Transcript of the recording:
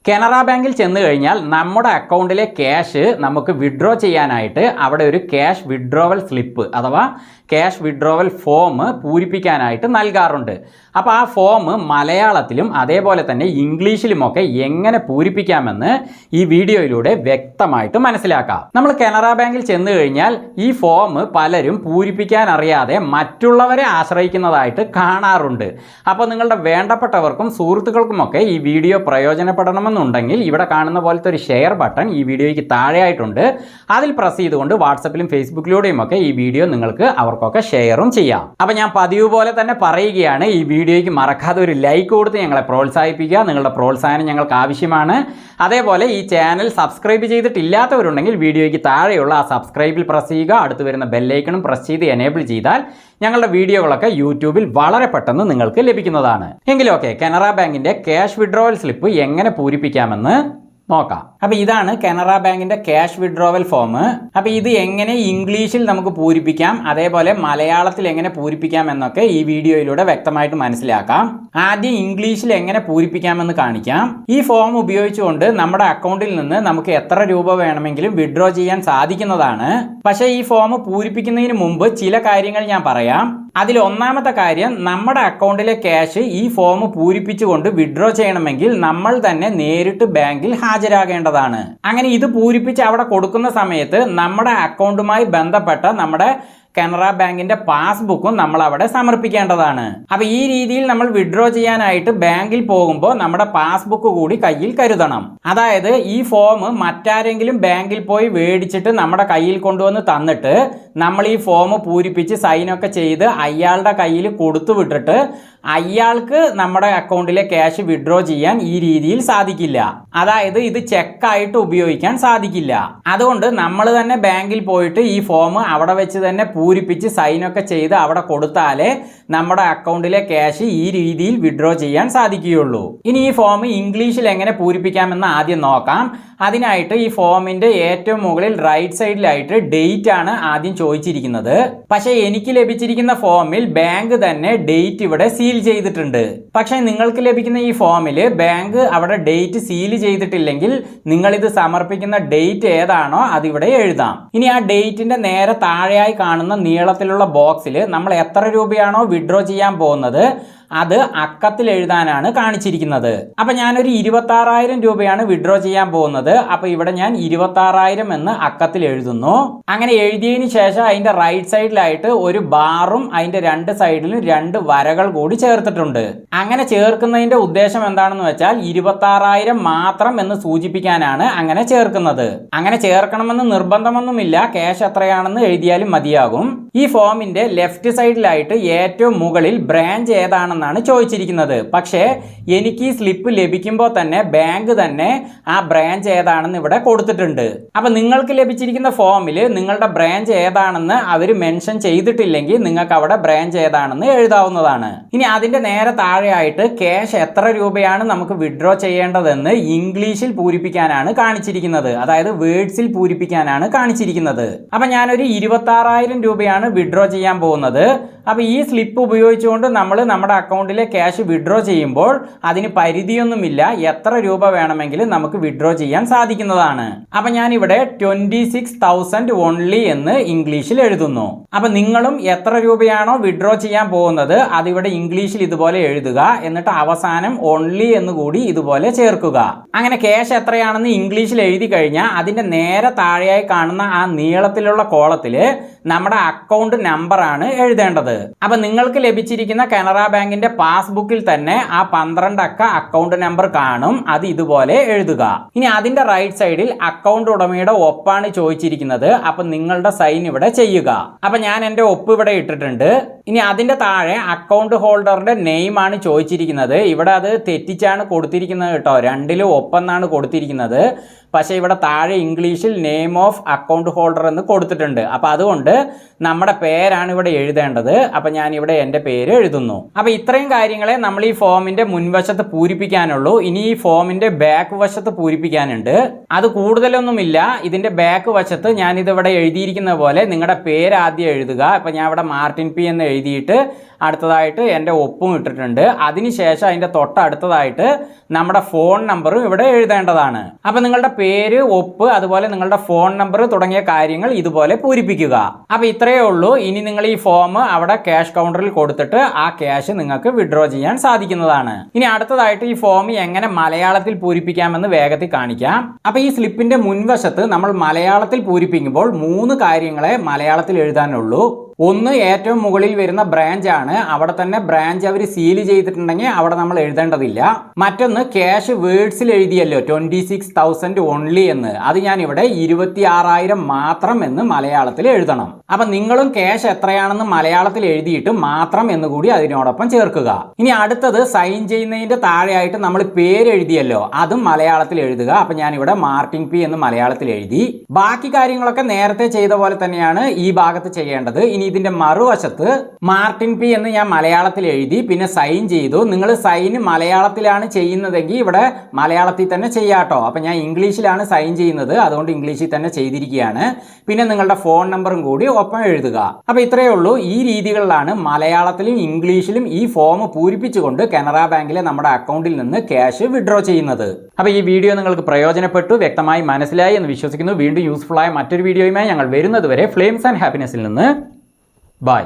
കാനറ ബാങ്കിൽ ചെന്ന് കഴിഞ്ഞാൽ നമ്മുടെ അക്കൗണ്ടിലെ ക്യാഷ് നമുക്ക് വിഡ്രോ ചെയ്യാനായിട്ട് അവിടെ ഒരു ക്യാഷ് വിഡ്രോവൽ സ്ലിപ്പ് അഥവാ ക്യാഷ് വിഡ്രോവൽ ഫോം പൂരിപ്പിക്കാനായിട്ട് നൽകാറുണ്ട്. അപ്പോൾ ആ ഫോം മലയാളത്തിലും അതേപോലെ തന്നെ ഇംഗ്ലീഷിലുമൊക്കെ എങ്ങനെ പൂരിപ്പിക്കാമെന്ന് ഈ വീഡിയോയിലൂടെ വ്യക്തമായിട്ട് മനസ്സിലാക്കാം. നമ്മൾ കാനറ ബാങ്കിൽ ചെന്ന് കഴിഞ്ഞാൽ ഈ ഫോം പലരും പൂരിപ്പിക്കാൻ അറിയാതെ മറ്റുള്ളവരെ ആശ്രയിക്കുന്നതായിട്ട് കാണാറുണ്ട്. അപ്പോൾ നിങ്ങളുടെ വേണ്ടപ്പെട്ടവർക്കും സുഹൃത്തുക്കൾക്കുമൊക്കെ ഈ വീഡിയോ പ്രയോജനപ്പെടണമെന്നുണ്ടെങ്കിൽ ഇവിടെ കാണുന്ന പോലത്തെ ഒരു ഷെയർ ബട്ടൺ ഈ വീഡിയോയ്ക്ക് താഴെയായിട്ടുണ്ട്. അതിൽ പ്രസ് ചെയ്തുകൊണ്ട് വാട്സപ്പിലും ഫേസ്ബുക്കിലൂടെയും ഒക്കെ ഈ വീഡിയോ നിങ്ങൾക്ക് അവർക്കൊക്കെ ഷെയറും ചെയ്യാം. അപ്പോൾ ഞാൻ പതിവ് പോലെ തന്നെ പറയുകയാണ്, ഈ വീഡിയോയ്ക്ക് മറക്കാതെ ഒരു ലൈക്ക് കൊടുത്ത് ഞങ്ങളെ പ്രോത്സാഹിപ്പിക്കുക. നിങ്ങളുടെ പ്രോത്സാഹനം ഞങ്ങൾക്ക് ആവശ്യമാണ്. അതേപോലെ ഈ ചാനൽ സബ്സ്ക്രൈബ് ചെയ്തിട്ടില്ലാത്തവരുണ്ടെങ്കിൽ വീഡിയോയ്ക്ക് താഴെയുള്ള ആ സബ്സ്ക്രൈബിൽ പ്രസ് ചെയ്യുക. അടുത്ത് വരുന്ന ബെല്ലൈക്കണും പ്രസ് ചെയ്ത് എനേബിൾ ചെയ്താൽ ഞങ്ങളുടെ വീഡിയോകളൊക്കെ യൂട്യൂബിൽ വളരെ പെട്ടെന്ന് നിങ്ങൾക്ക് ലഭിക്കുന്നതാണ്. എങ്കിലും ഓക്കെ, കാനറ ബാങ്കിൻ്റെ ക്യാഷ് വിഡ്രോവൽ സ്ലിപ്പ് എങ്ങനെ പൂരിപ്പിക്കാമെന്ന് നോക്കാം. അപ്പോൾ ഇതാണ് കാനറ ബാങ്കിൻ്റെ ക്യാഷ് വിഡ്രോവൽ ഫോം. അപ്പോൾ ഇത് എങ്ങനെ ഇംഗ്ലീഷിൽ നമുക്ക് പൂരിപ്പിക്കാം, അതേപോലെ മലയാളത്തിൽ എങ്ങനെ പൂരിപ്പിക്കാം എന്നൊക്കെ ഈ വീഡിയോയിലൂടെ വ്യക്തമായിട്ട് മനസ്സിലാക്കാം. ആദ്യം ഇംഗ്ലീഷിൽ എങ്ങനെ പൂരിപ്പിക്കാമെന്ന് കാണിക്കാം. ഈ ഫോം ഉപയോഗിച്ചുകൊണ്ട് നമ്മുടെ അക്കൗണ്ടിൽ നിന്ന് നമുക്ക് എത്ര രൂപ വേണമെങ്കിലും വിഡ്രോ ചെയ്യാൻ സാധിക്കുന്നതാണ്. പക്ഷേ ഈ ഫോം പൂരിപ്പിക്കുന്നതിന് മുമ്പ് ചില കാര്യങ്ങൾ ഞാൻ പറയാം. അതിൽ ഒന്നാമത്തെ കാര്യം, നമ്മുടെ അക്കൗണ്ടിലെ ക്യാഷ് ഈ ഫോം പൂരിപ്പിച്ചുകൊണ്ട് വിഡ്രോ ചെയ്യണമെങ്കിൽ നമ്മൾ തന്നെ നേരിട്ട് ബാങ്കിൽ ഹാജരാകേണ്ടതാണ്. അങ്ങനെ ഇത് പൂരിപ്പിച്ച് അവിടെ കൊടുക്കുന്ന സമയത്ത് നമ്മുടെ അക്കൗണ്ടുമായി ബന്ധപ്പെട്ട നമ്മുടെ കാനറ ബാങ്കിന്റെ പാസ്ബുക്കും നമ്മൾ അവിടെ സമർപ്പിക്കേണ്ടതാണ്. അപ്പോൾ ഈ രീതിയിൽ നമ്മൾ വിഡ്രോ ചെയ്യാനായിട്ട് ബാങ്കിൽ പോകുമ്പോൾ നമ്മുടെ പാസ്ബുക്ക് കൂടി കയ്യിൽ കരുതണം. അതായത് ഈ ഫോം മറ്റാരെങ്കിലും ബാങ്കിൽ പോയി മേടിച്ചിട്ട് നമ്മുടെ കയ്യിൽ കൊണ്ടുവന്ന് തന്നിട്ട് നമ്മൾ ഈ ഫോം പൂരിപ്പിച്ച് സൈനൊക്കെ ചെയ്ത് അയാളുടെ കയ്യിൽ കൊടുത്തു വിട്ടിട്ട് അയാൾക്ക് നമ്മുടെ അക്കൗണ്ടിലെ ക്യാഷ് വിഡ്രോ ചെയ്യാൻ ഈ രീതിയിൽ സാധിക്കില്ല. അതായത് ഇത് ചെക്കായിട്ട് ഉപയോഗിക്കാൻ സാധിക്കില്ല. അതുകൊണ്ട് നമ്മൾ തന്നെ ബാങ്കിൽ പോയിട്ട് ഈ ഫോം അവിടെ വെച്ച് തന്നെ പൂരിപ്പിച്ച് സൈനൊക്കെ ചെയ്ത് അവിടെ കൊടുത്താലേ നമ്മുടെ അക്കൗണ്ടിലെ ക്യാഷ് ഈ രീതിയിൽ വിഡ്രോ ചെയ്യാൻ സാധിക്കുകയുള്ളൂ. ഇനി ഈ ഫോം ഇംഗ്ലീഷിൽ എങ്ങനെ പൂരിപ്പിക്കാമെന്ന് ആദ്യം നോക്കാം. അതിനായിട്ട് ഈ ഫോമിന്റെ ഏറ്റവും മുകളിൽ റൈറ്റ് സൈഡിലായിട്ട് ഡേറ്റ് ആണ് ആദ്യം ചോദിച്ചിരിക്കുന്നത്. പക്ഷേ എനിക്ക് ലഭിച്ചിരിക്കുന്ന ഫോമിൽ ബാങ്ക് തന്നെ ഡേറ്റ് ഇവിടെ സീൽ ചെയ്തിട്ടുണ്ട്. പക്ഷേ നിങ്ങൾക്ക് ലഭിക്കുന്ന ഈ ഫോമിൽ ബാങ്ക് അവിടെ ഡേറ്റ് സീൽ ചെയ്തിട്ടില്ലെങ്കിൽ നിങ്ങൾ ഇത് സമർപ്പിക്കുന്ന ഡേറ്റ് ഏതാണോ അതിവിടെ എഴുതാം. ഇനി ആ ഡേറ്റിന്റെ നേരെ താഴെയായി കാണുന്ന നീളത്തിലുള്ള ബോക്സിൽ നമ്മൾ എത്ര രൂപയാണോ വിഡ്രോ ചെയ്യാൻ പോകുന്നത് അത് അക്കത്തിൽ എഴുതാനാണ് കാണിച്ചിരിക്കുന്നത്. അപ്പം ഞാനൊരു 26,000 രൂപയാണ് വിഡ്രോ ചെയ്യാൻ പോകുന്നത്. അപ്പോൾ ഇവിടെ ഞാൻ 26,000 എന്ന് അക്കത്തിൽ എഴുതുന്നു. അങ്ങനെ എഴുതിയതിന് ശേഷം അതിൻ്റെ റൈറ്റ് സൈഡിലായിട്ട് ഒരു ബാറും അതിൻ്റെ രണ്ട് സൈഡിലും 2 വരകൾ കൂടി ചേർത്തിട്ടുണ്ട്. അങ്ങനെ ചേർക്കുന്നതിൻ്റെ ഉദ്ദേശം എന്താണെന്ന് വെച്ചാൽ 26,000 മാത്രം എന്ന് സൂചിപ്പിക്കാനാണ് അങ്ങനെ ചേർക്കുന്നത്. അങ്ങനെ ചേർക്കണമെന്ന് നിർബന്ധമൊന്നുമില്ല, ക്യാഷ് എത്രയാണെന്ന് എഴുതിയാലും മതിയാകും. ഈ ഫോമിൻ്റെ ലെഫ്റ്റ് സൈഡിലായിട്ട് ഏറ്റവും മുകളിൽ ബ്രാഞ്ച് ഏതാണെന്ന് ചോദിച്ചിരിക്കുന്നത്. പക്ഷേ എനിക്ക് ഈ സ്ലിപ്പ് ലഭിക്കുമ്പോൾ തന്നെ ബാങ്ക് തന്നെ ആ ബ്രാഞ്ച് ഏതാണെന്ന് ഇവിടെ കൊടുത്തിട്ടുണ്ട്. അപ്പൊ നിങ്ങൾക്ക് ലഭിച്ചിരിക്കുന്ന ഫോമിൽ നിങ്ങളുടെ ബ്രാഞ്ച് ഏതാണെന്ന് അവർ മെൻഷൻ ചെയ്തിട്ടില്ലെങ്കിൽ നിങ്ങൾക്ക് അവിടെ ബ്രാഞ്ച് ഏതാണെന്ന് എഴുതാവുന്നതാണ്. ഇനി അതിന്റെ നേരെ താഴെയായിട്ട് ക്യാഷ് എത്ര രൂപയാണ് നമുക്ക് വിഡ്രോ ചെയ്യേണ്ടതെന്ന് ഇംഗ്ലീഷിൽ പൂരിപ്പിക്കാനാണ് കാണിച്ചിരിക്കുന്നത്. അതായത് വേർഡ്സിൽ പൂരിപ്പിക്കാനാണ് കാണിച്ചിരിക്കുന്നത്. അപ്പൊ ഞാനൊരു 26,000 രൂപയാണ് വിഡ്രോ ചെയ്യാൻ പോകുന്നത്. അപ്പൊ ഈ സ്ലിപ്പ് ഉപയോഗിച്ചുകൊണ്ട് നമ്മൾ നമ്മുടെ അക്കൗണ്ടിലെ ക്യാഷ് വിഡ്രോ ചെയ്യുമ്പോൾ അതിന് പരിധിയൊന്നുമില്ല, എത്ര രൂപ വേണമെങ്കിലും നമുക്ക് വിഡ്രോ ചെയ്യാൻ സാധിക്കുന്നതാണ്. അപ്പൊ ഞാൻ ഇവിടെ 26,000 ഓൺലി എന്ന് ഇംഗ്ലീഷിൽ എഴുതുന്നു. അപ്പൊ നിങ്ങളും എത്ര രൂപയാണോ വിഡ്രോ ചെയ്യാൻ പോകുന്നത് അതിവിടെ ഇംഗ്ലീഷിൽ ഇതുപോലെ എഴുതുക. എന്നിട്ട് അവസാനം ഓൺലി എന്ന് കൂടി ഇതുപോലെ ചേർക്കുക. അങ്ങനെ ക്യാഷ് എത്രയാണെന്ന് ഇംഗ്ലീഷിൽ എഴുതി കഴിഞ്ഞാൽ അതിന്റെ നേരെ താഴെയായി കാണുന്ന ആ നീളത്തിലുള്ള കോളത്തില് നമ്മുടെ അക്കൗണ്ട് നമ്പർ ആണ് എഴുതേണ്ടത്. അപ്പൊ നിങ്ങൾക്ക് ലഭിച്ചിരിക്കുന്ന കാനറ ബാങ്കിന്റെ പാസ്ബുക്കിൽ തന്നെ ആ 12 അക്ക അക്കൗണ്ട് നമ്പർ കാണും. അത് ഇതുപോലെ എഴുതുക. ഇനി അതിന്റെ റൈറ്റ് സൈഡിൽ അക്കൗണ്ട് ഉടമയുടെ ഒപ്പാണ് ചോദിച്ചിരിക്കുന്നത്. അപ്പൊ നിങ്ങളുടെ സൈൻ ഇവിടെ ചെയ്യുക. അപ്പൊ ഞാൻ എൻ്റെ ഒപ്പ് ഇവിടെ ഇട്ടിട്ടുണ്ട്. ഇനി അതിന്റെ താഴെ അക്കൗണ്ട് ഹോൾഡറിന്റെ നെയിം ആണ് ചോദിച്ചിരിക്കുന്നത്. ഇവിടെ അത് തെറ്റിച്ചാണ് കൊടുത്തിരിക്കുന്നത് കേട്ടോ, 2ലും ഒപ്പെന്നാണ് കൊടുത്തിരിക്കുന്നത്. പക്ഷേ ഇവിടെ താഴെ ഇംഗ്ലീഷിൽ നെയിം ഓഫ് അക്കൗണ്ട് ഹോൾഡർ എന്ന് കൊടുത്തിട്ടുണ്ട്. അപ്പോൾ അതുകൊണ്ട് നമ്മുടെ പേരാണ് ഇവിടെ എഴുതേണ്ടത്. അപ്പം ഞാനിവിടെ എൻ്റെ പേര് എഴുതുന്നു. അപ്പോൾ ഇത്രയും കാര്യങ്ങളെ നമ്മൾ ഈ ഫോമിൻ്റെ മുൻവശത്ത് പൂരിപ്പിക്കാനുള്ളൂ. ഇനി ഈ ഫോമിൻ്റെ ബാക്ക് വശത്ത് പൂരിപ്പിക്കാനുണ്ട്. അത് കൂടുതലൊന്നുമില്ല. ഇതിൻ്റെ ബാക്ക് വശത്ത് ഞാനിതിവിടെ എഴുതിയിരിക്കുന്ന പോലെ നിങ്ങളുടെ പേര് ആദ്യം എഴുതുക. അപ്പം ഞാൻ ഇവിടെ മാർട്ടിൻ പി എന്ന് എഴുതിയിട്ട് അടുത്തതായിട്ട് എൻ്റെ ഒപ്പും ഇട്ടിട്ടുണ്ട്. അതിനുശേഷം അതിൻ്റെ തൊട്ടടുത്തതായിട്ട് നമ്മുടെ ഫോൺ നമ്പറും ഇവിടെ എഴുതേണ്ടതാണ്. അപ്പം നിങ്ങളുടെ പേര്, ഒപ്പ്, അതുപോലെ നിങ്ങളുടെ ഫോൺ നമ്പർ തുടങ്ങിയ കാര്യങ്ങൾ ഇതുപോലെ പൂരിപ്പിക്കുക. അപ്പോൾ ഇത്രയേ ഉള്ളൂ. ഇനി നിങ്ങൾ ഈ ഫോം അവിടെ ക്യാഷ് കൗണ്ടറിൽ കൊടുത്തിട്ട് ആ ക്യാഷ് നിങ്ങൾക്ക് വിഡ്രോ ചെയ്യാൻ സാധിക്കുന്നതാണ്. ഇനി അടുത്തതായിട്ട് ഈ ഫോം എങ്ങനെ മലയാളത്തിൽ പൂരിപ്പിക്കാമെന്ന് വേഗത്തിൽ കാണിക്കാം. അപ്പോൾ ഈ സ്ലിപ്പിൻ്റെ മുൻവശത്ത് നമ്മൾ മലയാളത്തിൽ പൂരിപ്പിക്കുമ്പോൾ 3 കാര്യങ്ങളെ മലയാളത്തിൽ എഴുതാനുള്ളൂ. ഒന്ന്, ഏറ്റവും മുകളിൽ വരുന്ന ബ്രാഞ്ച് ആണ്. അവിടെ തന്നെ ബ്രാഞ്ച് അവർ സീൽ ചെയ്തിട്ടുണ്ടെങ്കിൽ അവിടെ നമ്മൾ എഴുതേണ്ടതില്ല. മറ്റൊന്ന്, ക്യാഷ് വേർഡ്സിൽ എഴുതിയല്ലോ 26,000 ഓൺലി എന്ന്, അത് ഞാൻ ഇവിടെ 26,000 മാത്രം എന്ന് മലയാളത്തിൽ എഴുതണം. അപ്പം നിങ്ങളും ക്യാഷ് എത്രയാണെന്ന് മലയാളത്തിൽ എഴുതിയിട്ട് മാത്രം എന്നുകൂടി അതിനോടൊപ്പം ചേർക്കുക. ഇനി അടുത്തത്, സൈൻ ചെയ്യുന്നതിൻ്റെ താഴെയായിട്ട് നമ്മൾ പേര് എഴുതിയല്ലോ, അതും മലയാളത്തിൽ എഴുതുക. അപ്പം ഞാനിവിടെ മാർട്ടിൻ പി എന്ന് മലയാളത്തിൽ എഴുതി. ബാക്കി കാര്യങ്ങളൊക്കെ നേരത്തെ ചെയ്ത പോലെ തന്നെയാണ് ഈ ഭാഗത്ത് ചെയ്യേണ്ടത്. ഇനി ഇതിന്റെ മറുവശത്ത് മാർട്ടിൻ പി എന്ന് ഞാൻ മലയാളത്തിൽ എഴുതി, പിന്നെ സൈൻ ചെയ്തു. നിങ്ങൾ സൈൻ മലയാളത്തിലാണ് ചെയ്യുന്നതെങ്കിൽ ഇവിടെ മലയാളത്തിൽ തന്നെ ചെയ്യാട്ടോ. അപ്പം ഞാൻ ഇംഗ്ലീഷിലാണ് സൈൻ ചെയ്യുന്നത്, അതുകൊണ്ട് ഇംഗ്ലീഷിൽ തന്നെ ചെയ്തിരിക്കുകയാണ്. പിന്നെ നിങ്ങളുടെ ഫോൺ നമ്പറും കൂടി ഒപ്പം എഴുതുക. അപ്പോൾ ഇത്രയേ ഉള്ളൂ. ഈ രീതികളിലാണ് മലയാളത്തിലും ഇംഗ്ലീഷിലും ഈ ഫോം പൂരിപ്പിച്ചുകൊണ്ട് കാനറ ബാങ്കിലെ നമ്മുടെ അക്കൗണ്ടിൽ നിന്ന് ക്യാഷ് വിഡ്രോ ചെയ്യുന്നത്. അപ്പോൾ ഈ വീഡിയോ നിങ്ങൾക്ക് പ്രയോജനപ്പെട്ടു, വ്യക്തമായി മനസ്സിലായി എന്ന് വിശ്വസിക്കുന്നു. വീണ്ടും യൂസ്ഫുൾ ആയ മറ്റൊരു വീഡിയോയുമായി ഞങ്ങൾ വരുന്നത് വരെ ഫ്ലെയിംസ് ആൻഡ് ഹാപ്പിനെസ്സിൽ നിന്ന് ബൈ.